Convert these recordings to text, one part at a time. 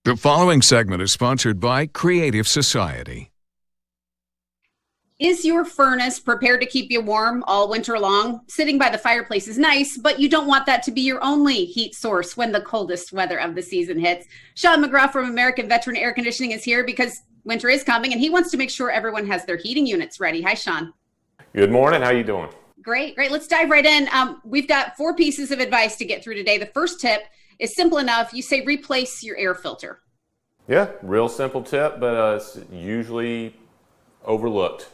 The following segment is sponsored by Creative Society. Is your furnace prepared to keep you warm all winter long? Sitting by the fireplace is nice, but you don't want that to be your only heat source when the coldest weather of the season hits. Shawn Mcgraw from American Veteran Air Conditioning is here because winter is coming and he wants to make sure everyone has their heating units ready. Hi, Shawn. Good morning. How you doing? Great. Let's dive right in. We've got 4 pieces of advice to get through today. The first tip is simple enough. You say replace your air filter. Yeah, real simple tip, but it's usually overlooked.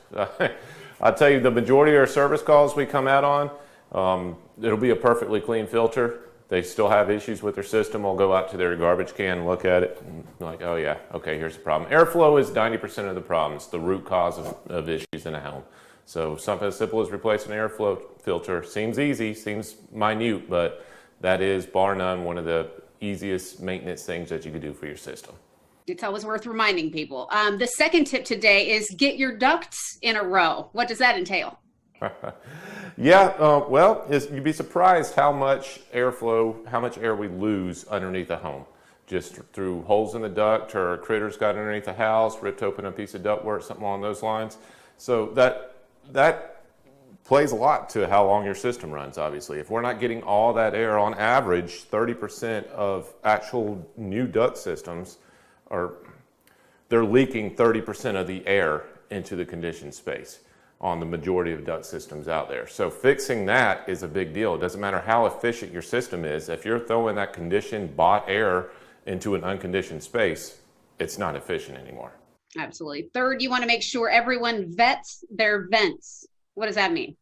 I'll tell you, the majority of our service calls we come out on, it'll be a perfectly clean filter. They still have issues with their system. We'll go out to their garbage can, look at it, and like, oh yeah, okay, here's the problem. Airflow is 90% of the problem. It's the root cause of issues in a home. So something as simple as replacing an airflow filter seems easy, seems minute, but that is, bar none, one of the easiest maintenance things that you could do for your system. It's always worth reminding people. The second tip today is get your ducts in a row. What does that entail? You'd be surprised how much airflow, how much air we lose underneath a home. Just through holes in the duct or critters got underneath the house, ripped open a piece of ductwork, something along those lines. So that plays a lot to how long your system runs, obviously. If we're not getting all that air, on average, 30% of actual new duct systems they're leaking 30% of the air into the conditioned space on the majority of duct systems out there. So fixing that is a big deal. It doesn't matter how efficient your system is. If you're throwing that conditioned, bought air into an unconditioned space, it's not efficient anymore. Absolutely. Third, you want to make sure everyone vets their vents. What does that mean?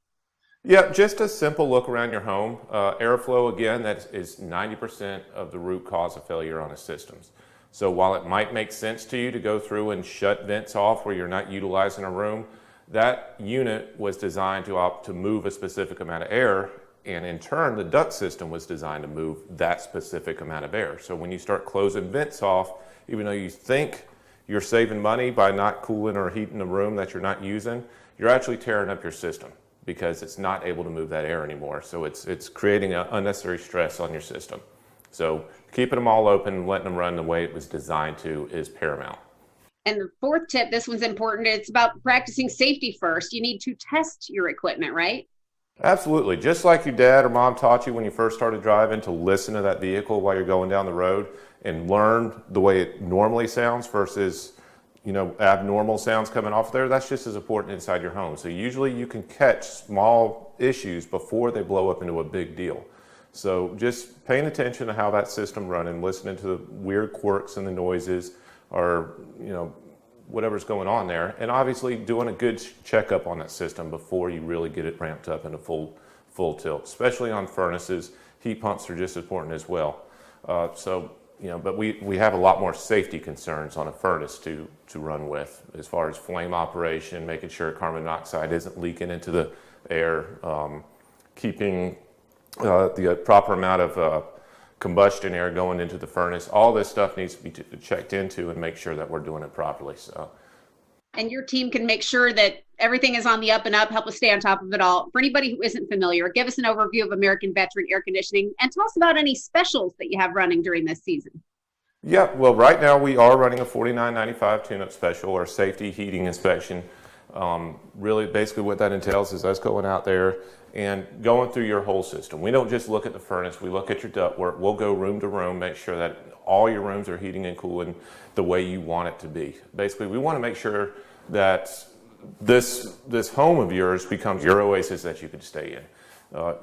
Yeah, just a simple look around your home. Airflow, again, that is 90% of the root cause of failure on a systems. So while it might make sense to you to go through and shut vents off where you're not utilizing a room, that unit was designed to move a specific amount of air, and in turn, the duct system was designed to move that specific amount of air. So when you start closing vents off, even though you think you're saving money by not cooling or heating a room that you're not using, you're actually tearing up your system because it's not able to move that air anymore. So it's creating an unnecessary stress on your system. So keeping them all open and letting them run the way it was designed to is paramount. And the fourth tip, this one's important. It's about practicing safety first. You need to test your equipment, right? Absolutely. Just like your dad or mom taught you when you first started driving to listen to that vehicle while you're going down the road and learn the way it normally sounds versus, abnormal sounds coming off there. That's just as important inside your home. So usually you can catch small issues before they blow up into a big deal. So just paying attention to how that system running, listening to the weird quirks and the noises or, whatever's going on there. And obviously doing a good checkup on that system before you really get it ramped up into full tilt, especially on furnaces. Heat pumps are just as important as well. But we have a lot more safety concerns on a furnace to run with as far as flame operation, making sure carbon monoxide isn't leaking into the air, keeping the proper amount of combustion air going into the furnace. All this stuff needs to be checked into and make sure that we're doing it properly. And your team can make sure that everything is on the up and up, help us stay on top of it all. For anybody who isn't familiar, give us an overview of American Veteran Air Conditioning and tell us about any specials that you have running during this season. Yeah, well, right now we are running a $49.95 tune-up special or safety heating inspection. Really, basically what that entails is us going out there and going through your whole system. We don't just look at the furnace, we look at your ductwork. We'll go room to room, make sure that all your rooms are heating and cooling the way you want it to be. Basically, we want to make sure that this home of yours becomes your oasis that you could stay in.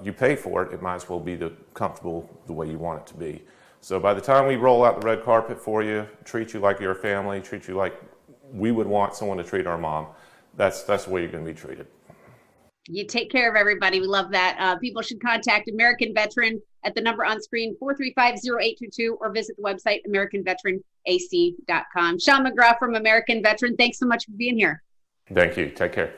You pay for it, it might as well be comfortable the way you want it to be. So by the time we roll out the red carpet for you, treat you like you're a family, treat you like we would want someone to treat our mom, that's the way you're going to be treated. You take care of everybody. We love that. People should contact American Veteran at the number on screen, 435-0822, or visit the website, AmericanVeteranAC.com. Shawn Mcgraw from American Veteran, thanks so much for being here. Thank you. Take care.